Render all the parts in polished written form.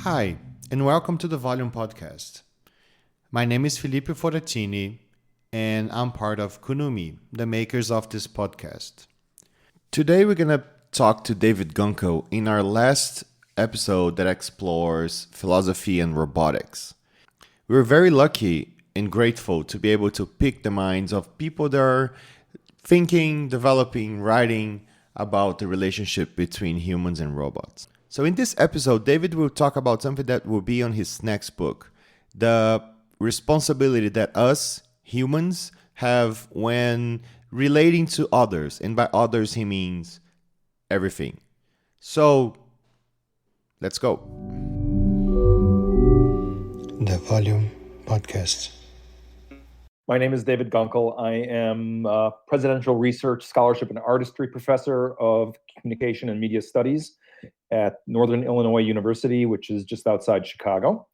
Hi, and welcome to the Volume Podcast. My name is Felipe Foratini, and I'm part of Kunumi, the makers of this podcast. Today we're going to talk to David Gunkel in our last episode that explores philosophy and robotics. We're very lucky and grateful to be able to pick the minds of people that are thinking, developing, writing about the relationship between humans and robots. So in this episode, David will talk about something that will be on his next book, the responsibility that us humans have when relating to others. And by others, he means everything. So let's go. The Volume Podcast. My name is David Gunkel. I am a Presidential Research Scholarship and Artistry Professor of Communication and Media Studies at Northern Illinois University, which is just outside Chicago.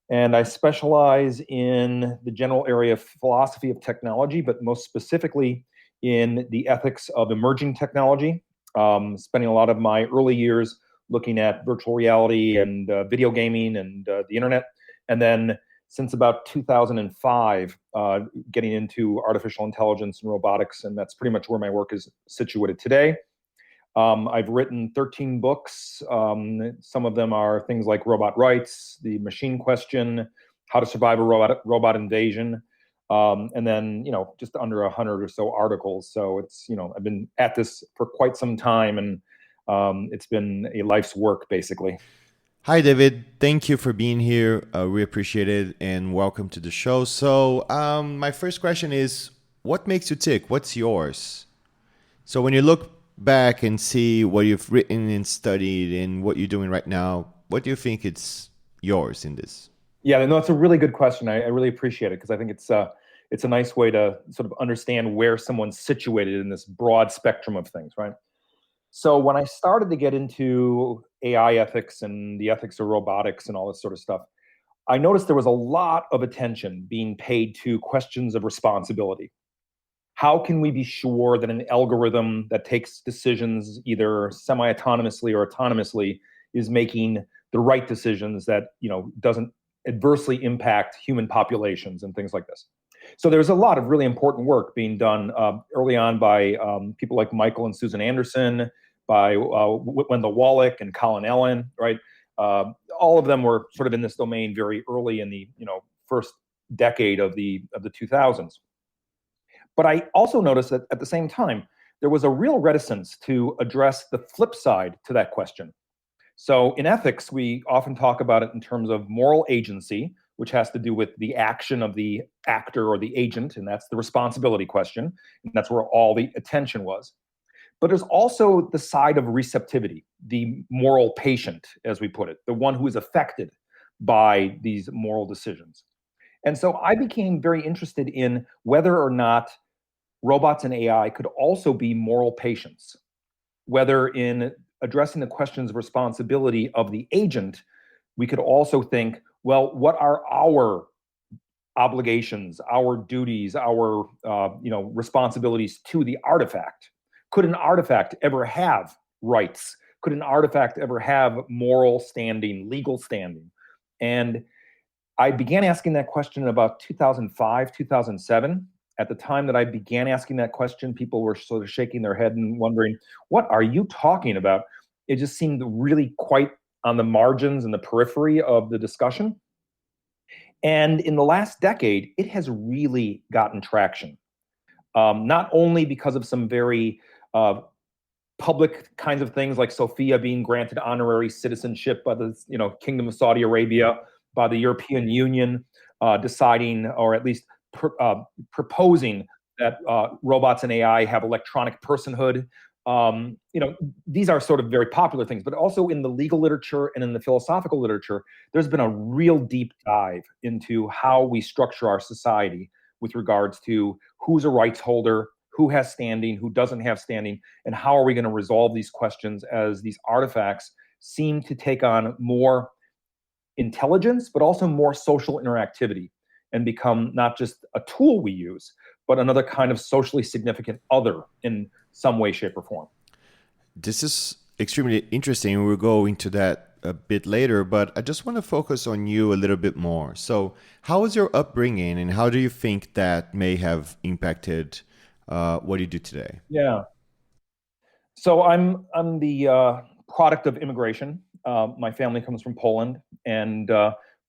And I specialize in the general area of philosophy of technology, but most specifically in the ethics of emerging technology, spending a lot of my early years looking at virtual reality and video gaming and the internet. And then since about 2005, getting into artificial intelligence and robotics, and that's pretty much where my work is situated today. I've written 13 books. Some of them are things like Robot Rights, The Machine Question, How to Survive a Robot Invasion, and then, just under 100 or so articles. So it's, I've been at this for quite some time, and it's been a life's work, basically. Hi, David. Thank you for being here. We appreciate it, and welcome to the show. So my first question is, what makes you tick? What's yours? So when you look back and see what you've written and studied and what you're doing right now, what do you think it's yours in this? Yeah, no, it's a really good question. I really appreciate it because I think it's a nice way to sort of understand where someone's situated in this broad spectrum of things, right? So when I started to get into AI ethics and the ethics of robotics and all this sort of stuff, I noticed there was a lot of attention being paid to questions of responsibility. How can we be sure that an algorithm that takes decisions either semi-autonomously or autonomously is making the right decisions that, doesn't adversely impact human populations and things like this? So there's a lot of really important work being done early on by people like Michael and Susan Anderson, by Wendell Wallach and Colin Allen, right? All of them were sort of in this domain very early in the first decade of the 2000s. But I also noticed that at the same time, there was a real reticence to address the flip side to that question. So in ethics, we often talk about it in terms of moral agency, which has to do with the action of the actor or the agent, and that's the responsibility question, and that's where all the attention was. But there's also the side of receptivity, the moral patient, as we put it, the one who is affected by these moral decisions. And so I became very interested in whether or not robots and AI could also be moral patients, whether in addressing the questions of responsibility of the agent, we could also think, well, what are our obligations, our duties, our responsibilities to the artifact? Could an artifact ever have rights? Could an artifact ever have moral standing, legal standing? And I began asking that question in about 2005, 2007. At the time that I began asking that question, people were sort of shaking their head and wondering, what are you talking about? It just seemed really quite on the margins and the periphery of the discussion. And in the last decade, it has really gotten traction. Not only because of some very public kinds of things like Sophia being granted honorary citizenship by the Kingdom of Saudi Arabia, by the European Union deciding, or at least proposing that robots and AI have electronic personhood. These are sort of very popular things, but also in the legal literature and in the philosophical literature, there's been a real deep dive into how we structure our society with regards to who's a rights holder, who has standing, who doesn't have standing, and how are we going to resolve these questions as these artifacts seem to take on more intelligence, but also more social interactivity and become not just a tool we use, but another kind of socially significant other in some way, shape, or form. This is extremely interesting. We'll go into that a bit later, but I just want to focus on you a little bit more. So, how was your upbringing, and how do you think that may have impacted what you do today? Yeah. So I'm the product of immigration. My family comes from Poland, and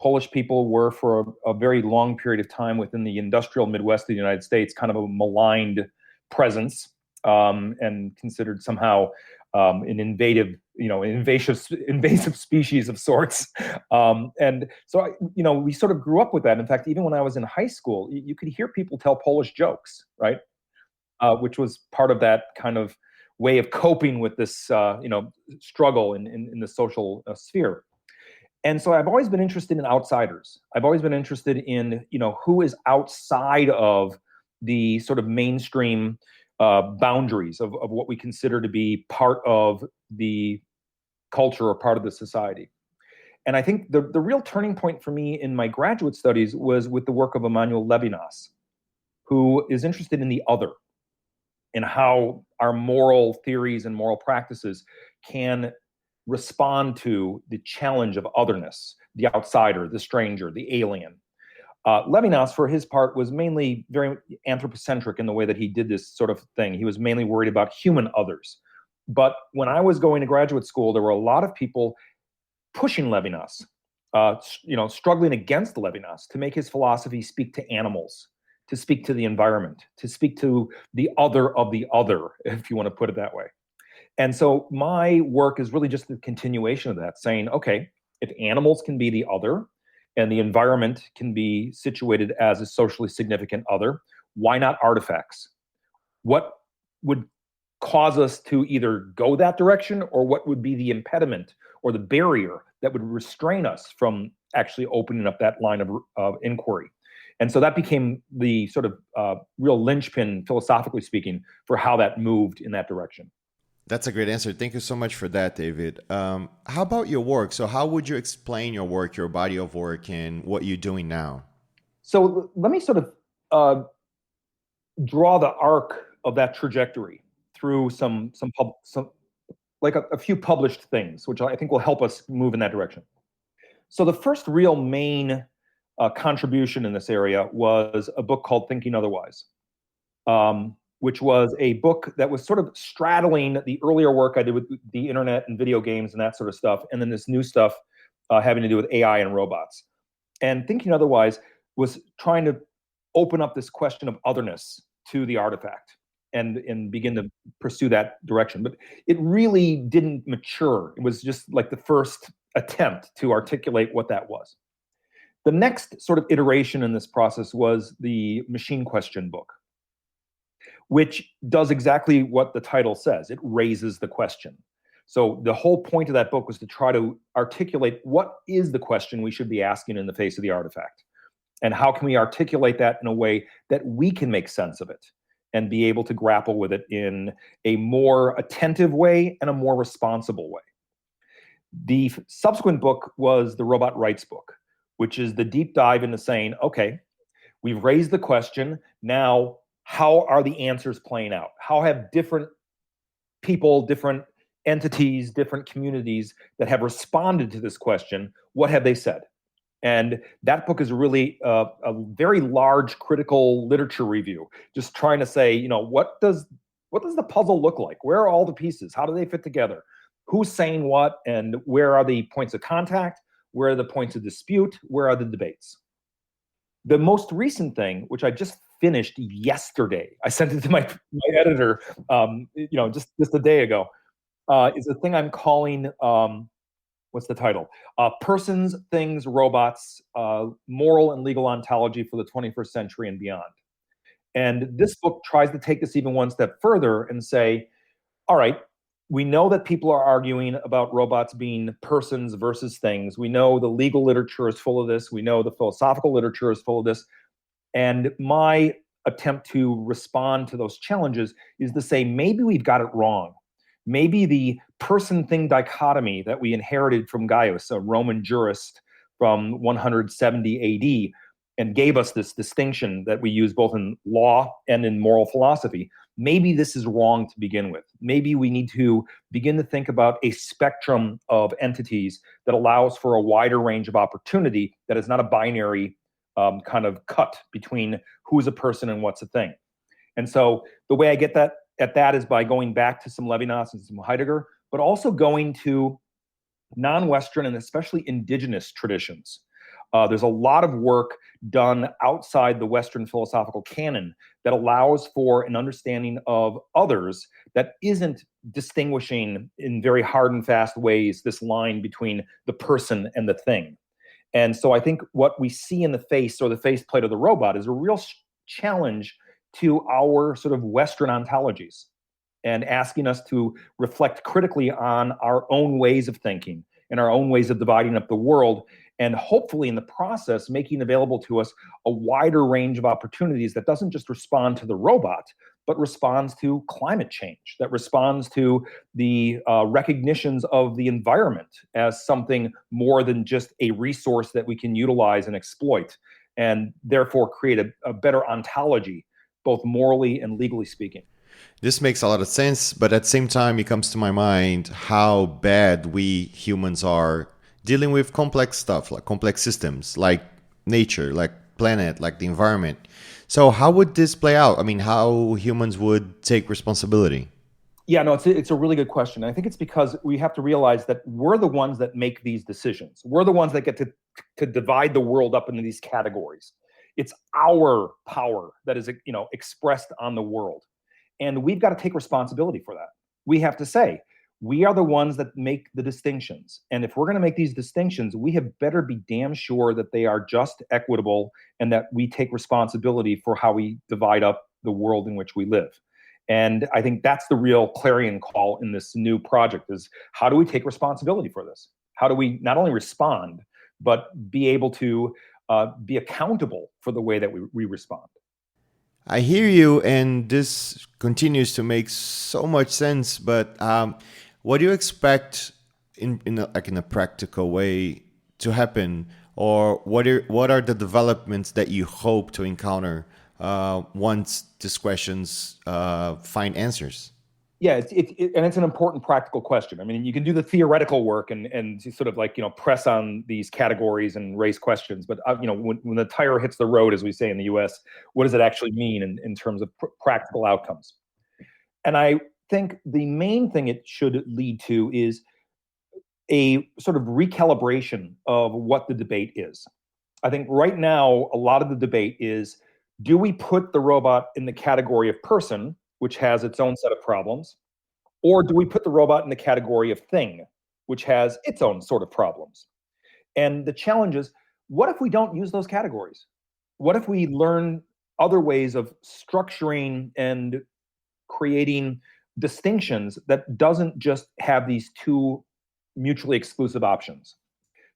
Polish people were for a very long period of time within the industrial Midwest of the United States kind of a maligned presence, and considered somehow an invasive species of sorts. And so we sort of grew up with that. In fact, even when I was in high school, you could hear people tell Polish jokes, right? Which was part of that kind of way of coping with this, struggle in the social sphere. And so I've always been interested in outsiders. I've always been interested in, who is outside of the sort of mainstream boundaries of what we consider to be part of the culture or part of the society. And I think the real turning point for me in my graduate studies was with the work of Emmanuel Levinas, who is interested in the other, and how our moral theories and moral practices can respond to the challenge of otherness, the outsider, the stranger, the alien. Levinas, for his part, was mainly very anthropocentric in the way that he did this sort of thing. He was mainly worried about human others. But when I was going to graduate school, there were a lot of people pushing Levinas, struggling against Levinas to make his philosophy speak to animals, to speak to the environment, to speak to the other of the other, if you want to put it that way. And so my work is really just the continuation of that, saying, okay, if animals can be the other and the environment can be situated as a socially significant other, why not artifacts? What would cause us to either go that direction, or what would be the impediment or the barrier that would restrain us from actually opening up that line of inquiry? And so that became the sort of real linchpin, philosophically speaking, for how that moved in that direction. That's a great answer. Thank you so much for that, David. How about your work? So, how would you explain your work, your body of work, and what you're doing now? So let me sort of draw the arc of that trajectory through some like a few published things, which I think will help us move in that direction. So the first real main contribution in this area was a book called Thinking Otherwise, which was a book that was sort of straddling the earlier work I did with the internet and video games and that sort of stuff, and then this new stuff having to do with AI and robots. And Thinking Otherwise was trying to open up this question of otherness to the artifact and begin to pursue that direction. But it really didn't mature. It was just like the first attempt to articulate what that was. The next sort of iteration in this process was the Machine Question book, which does exactly what the title says. It raises the question. So the whole point of that book was to try to articulate what is the question we should be asking in the face of the artifact, and how can we articulate that in a way that we can make sense of it and be able to grapple with it in a more attentive way and a more responsible way. The subsequent book was the Robot Rights book, which is the deep dive into saying, okay, we've raised the question. Now, how are the answers playing out? How have different people, different entities, different communities that have responded to this question, what have they said? And that book is really a very large critical literature review, just trying to say, what does the puzzle look like? Where are all the pieces? How do they fit together? Who's saying what? And where are the points of contact? Where are the points of dispute? Where are the debates? The most recent thing, which I just finished yesterday, I sent it to my editor, just a day ago, is a thing I'm calling, what's the title? Persons, Things, Robots, Moral and Legal Ontology for the 21st Century and Beyond. And this book tries to take this even one step further and say, all right, we know that people are arguing about robots being persons versus things. We know the legal literature is full of this. We know the philosophical literature is full of this. And my attempt to respond to those challenges is to say, maybe we've got it wrong. Maybe the person-thing dichotomy that we inherited from Gaius, a Roman jurist from 170 AD, and gave us this distinction that we use both in law and in moral philosophy, maybe this is wrong to begin with. Maybe we need to begin to think about a spectrum of entities that allows for a wider range of opportunity that is not a binary kind of cut between who's a person and what's a thing. And so the way I get that at that is by going back to some Levinas and some Heidegger, but also going to non-Western and especially indigenous traditions. There's a lot of work done outside the Western philosophical canon that allows for an understanding of others that isn't distinguishing in very hard and fast ways this line between the person and the thing. And so I think what we see in the face or the faceplate of the robot is a real challenge to our sort of Western ontologies and asking us to reflect critically on our own ways of thinking and our own ways of dividing up the world, and hopefully in the process making available to us a wider range of opportunities that doesn't just respond to the robot, but responds to climate change, that responds to the recognitions of the environment as something more than just a resource that we can utilize and exploit, and therefore create a better ontology, both morally and legally speaking. This makes a lot of sense, but at the same time, it comes to my mind how bad we humans are dealing with complex stuff, like complex systems, like nature, like planet, like the environment. So how would this play out? I mean, how humans would take responsibility? Yeah, no, it's a really good question. I think it's because we have to realize that we're the ones that make these decisions. We're the ones that get to divide the world up into these categories. It's our power that is, expressed on the world. And we've got to take responsibility for that. We have to say, we are the ones that make the distinctions. And if we're going to make these distinctions, we have better be damn sure that they are just, equitable, and that we take responsibility for how we divide up the world in which we live. And I think that's the real clarion call in this new project is how do we take responsibility for this? How do we not only respond, but be able to be accountable for the way that we respond? I hear you, and this continues to make so much sense. But what do you expect in a practical way to happen, or what are the developments that you hope to encounter once these questions find answers? Yeah, and it's an important practical question. I mean, you can do the theoretical work and sort of like press on these categories and raise questions, but when the tire hits the road, as we say in the U.S., what does it actually mean in terms of practical outcomes? And I think the main thing it should lead to is a sort of recalibration of what the debate is. I think right now a lot of the debate is: do we put the robot in the category of person, which has its own set of problems, or do we put the robot in the category of thing, which has its own sort of problems? And the challenge is, what if we don't use those categories? What if we learn other ways of structuring and creating distinctions that doesn't just have these two mutually exclusive options?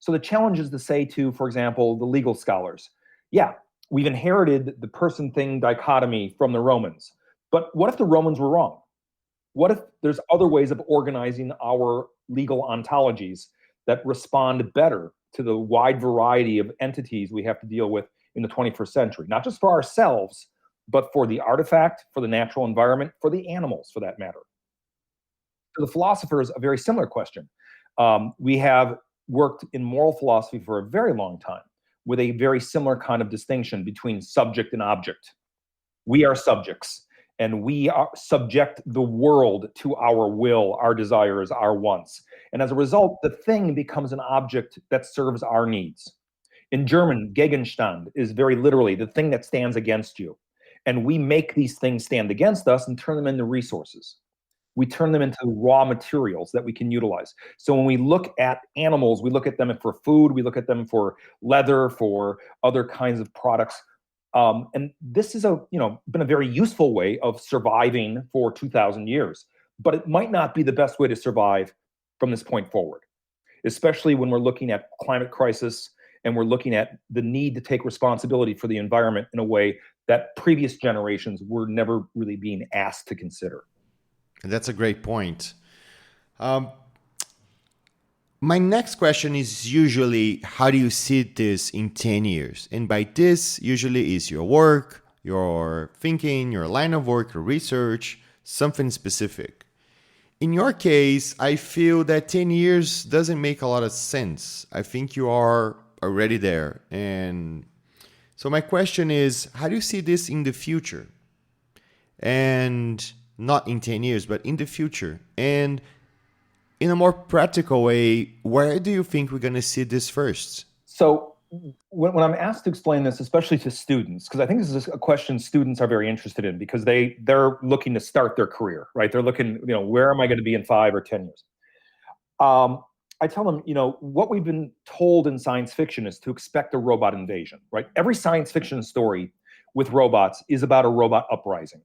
So the challenge is to say to, for example, the legal scholars, yeah, we've inherited the person-thing dichotomy from the Romans, but what if the Romans were wrong? What if there's other ways of organizing our legal ontologies that respond better to the wide variety of entities we have to deal with in the 21st century, not just for ourselves, but for the artifact, for the natural environment, for the animals, for that matter? For the philosophers, a very similar question. We have worked in moral philosophy for a very long time with a very similar kind of distinction between subject and object. We are subjects, and we subject the world to our will, our desires, our wants. And as a result, the thing becomes an object that serves our needs. In German, Gegenstand is very literally the thing that stands against you. And we make these things stand against us and turn them into resources. We turn them into raw materials that we can utilize. So when we look at animals, we look at them for food, we look at them for leather, for other kinds of products. And this is been a very useful way of surviving for 2,000 years. But it might not be the best way to survive from this point forward, especially when we're looking at climate crisis and we're looking at the need to take responsibility for the environment in a way that previous generations were never really being asked to consider. That's a great point. My next question is usually, how do you see this in 10 years? And by this, usually is your work, your thinking, your line of work, your research, something specific. In your case, I feel that 10 years doesn't make a lot of sense. I think you are already there. And so my question is, how do you see this in the future? And not in 10 years, but in the future. And in a more practical way, where do you think we're going to see this first? So when I'm asked to explain this, especially to students, because I think this is a question students are very interested in, because they're looking to start their career, right? They're looking, where am I going to be in 5 or 10 years? I tell them, what we've been told in science fiction is to expect a robot invasion, right? Every science fiction story with robots is about a robot uprising.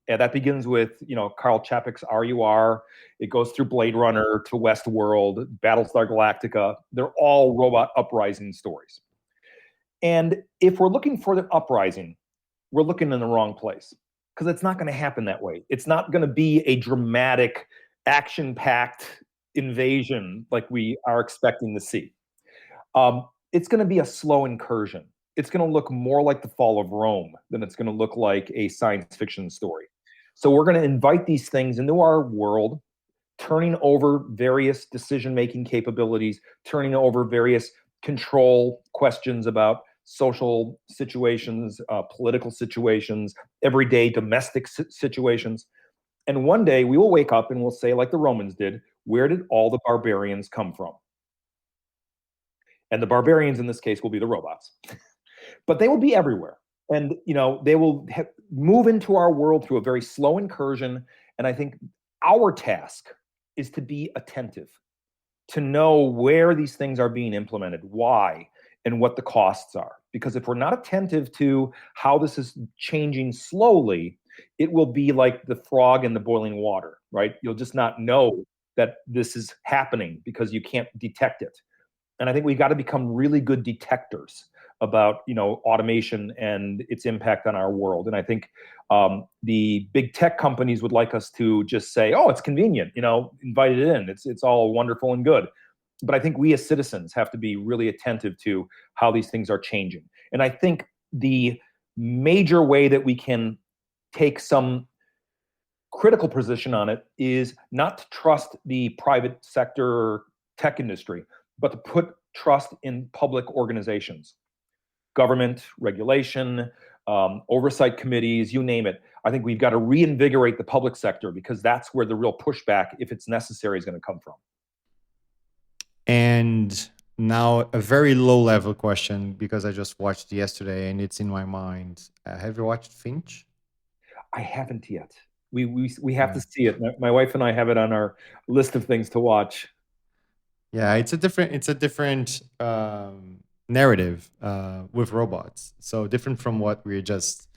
And that begins with, Carl Chapek's RUR. It goes through Blade Runner to Westworld, Battlestar Galactica. They're all robot uprising stories. And if we're looking for the uprising, we're looking in the wrong place, because it's not going to happen that way. It's not going to be a dramatic, action-packed invasion like we are expecting to see. It's going to be a slow incursion. It's going to look more like the fall of Rome than it's going to look like a science fiction story. So we're going to invite these things into our world, turning over various decision-making capabilities, turning over various control questions about social situations, political situations, everyday domestic situations. And one day we will wake up and we'll say, like the Romans did, where did all the barbarians come from? And the barbarians in this case will be the robots. But they will be everywhere. And they will move into our world through a very slow incursion. And I think our task is to be attentive, to know where these things are being implemented, why, and what the costs are. Because if we're not attentive to how this is changing slowly, it will be like the frog in the boiling water, right? You'll just not know that this is happening because you can't detect it. And I think we've got to become really good detectors about automation and its impact on our world. And I think the big tech companies would like us to just say, "Oh, it's convenient, invite it in. It's all wonderful and good." But I think we as citizens have to be really attentive to how these things are changing. And I think the major way that we can take some critical position on it is not to trust the private sector tech industry, but to put trust in public organizations. Government, regulation, oversight committees, you name it. I think we've got to reinvigorate the public sector, because that's where the real pushback, if it's necessary, is going to come from. And now a very low level question, because I just watched yesterday and it's in my mind. Have you watched Finch? I haven't yet. We have to see it. My wife and I have it on our list of things to watch. Yeah, it's a different narrative with robots. So different from what we just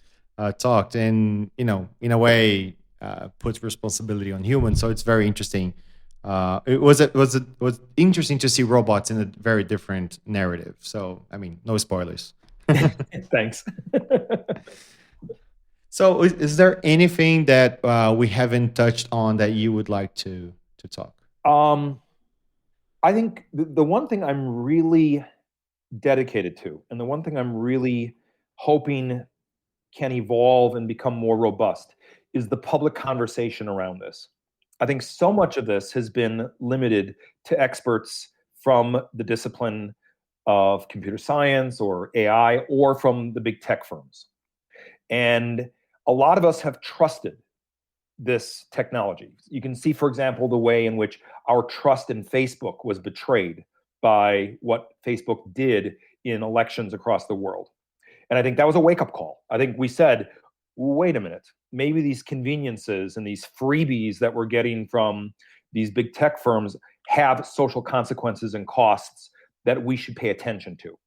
talked, and in a way, puts responsibility on humans. So it's very interesting. It was interesting to see robots in a very different narrative. So I mean, no spoilers. Thanks. So is there anything that we haven't touched on that you would like to talk? I think the one thing I'm really dedicated to, and the one thing I'm really hoping can evolve and become more robust, is the public conversation around this. I think so much of this has been limited to experts from the discipline of computer science or AI, or from the big tech firms. And a lot of us have trusted this technology. You can see, for example, the way in which our trust in Facebook was betrayed by what Facebook did in elections across the world. And I think that was a wake-up call. I think we said, wait a minute, maybe these conveniences and these freebies that we're getting from these big tech firms have social consequences and costs that we should pay attention to.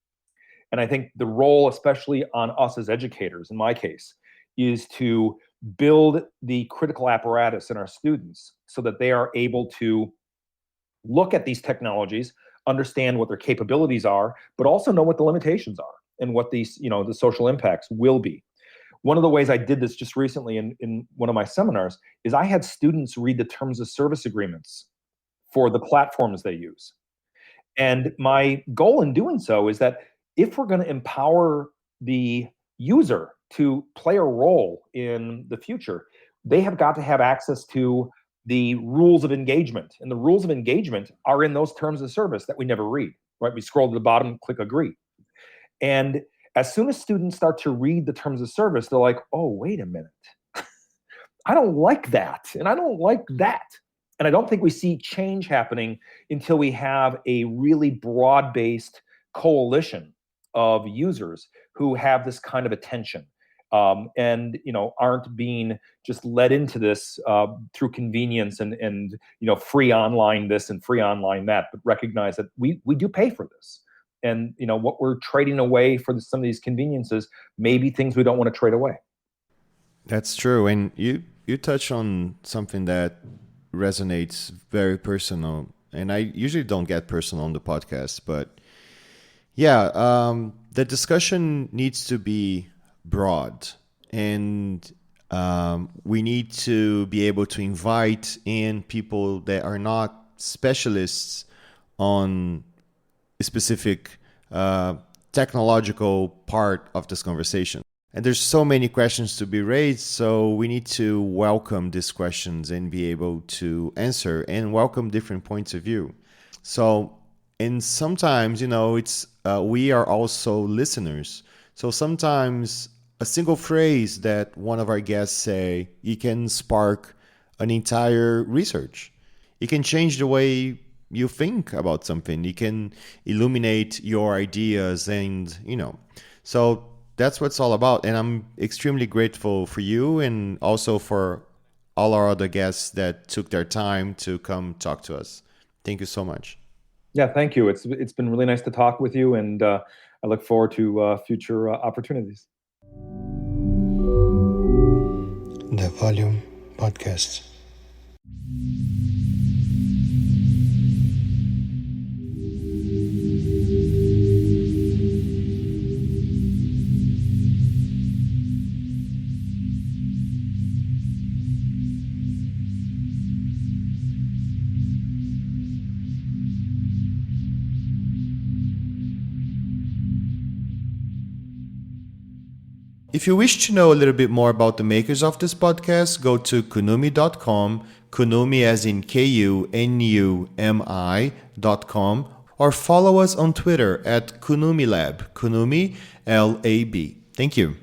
And I think the role, especially on us as educators, in my case, is to build the critical apparatus in our students so that they are able to look at these technologies, understand what their capabilities are, but also know what the limitations are and what these, the social impacts will be. One of the ways I did this just recently in one of my seminars is I had students read the terms of service agreements for the platforms they use. And my goal in doing so is that if we're going to empower the user to play a role in the future, they have got to have access to the rules of engagement. And the rules of engagement are in those terms of service that we never read, right? We scroll to the bottom, click agree. And as soon as students start to read the terms of service, they're like, oh, wait a minute. I don't like that. And I don't like that. And I don't think we see change happening until we have a really broad-based coalition of users who have this kind of attention, and aren't being just led into this through convenience and free online this and free online that, but recognize that we do pay for this. And what we're trading away for some of these conveniences may be things we don't want to trade away. That's true. And you touch on something that resonates very personal. And I usually don't get personal on the podcast, but yeah, the discussion needs to be broad. And we need to be able to invite in people that are not specialists on a specific technological part of this conversation. And there's so many questions to be raised, so we need to welcome these questions and be able to answer and welcome different points of view. So, and sometimes, it's we are also listeners. So sometimes a single phrase that one of our guests say, it can spark an entire research. It can change the way you think about something. It can illuminate your ideas and, so that's what it's all about. And I'm extremely grateful for you and also for all our other guests that took their time to come talk to us. Thank you so much. Yeah, thank you. It's been really nice to talk with you, and I look forward to future opportunities. The Volume Podcast. If you wish to know a little bit more about the makers of this podcast, go to kunumi.com, Kunumi as in KUNUMI.com, or follow us on Twitter at Kunumi Lab, Kunumi LAB. Thank you.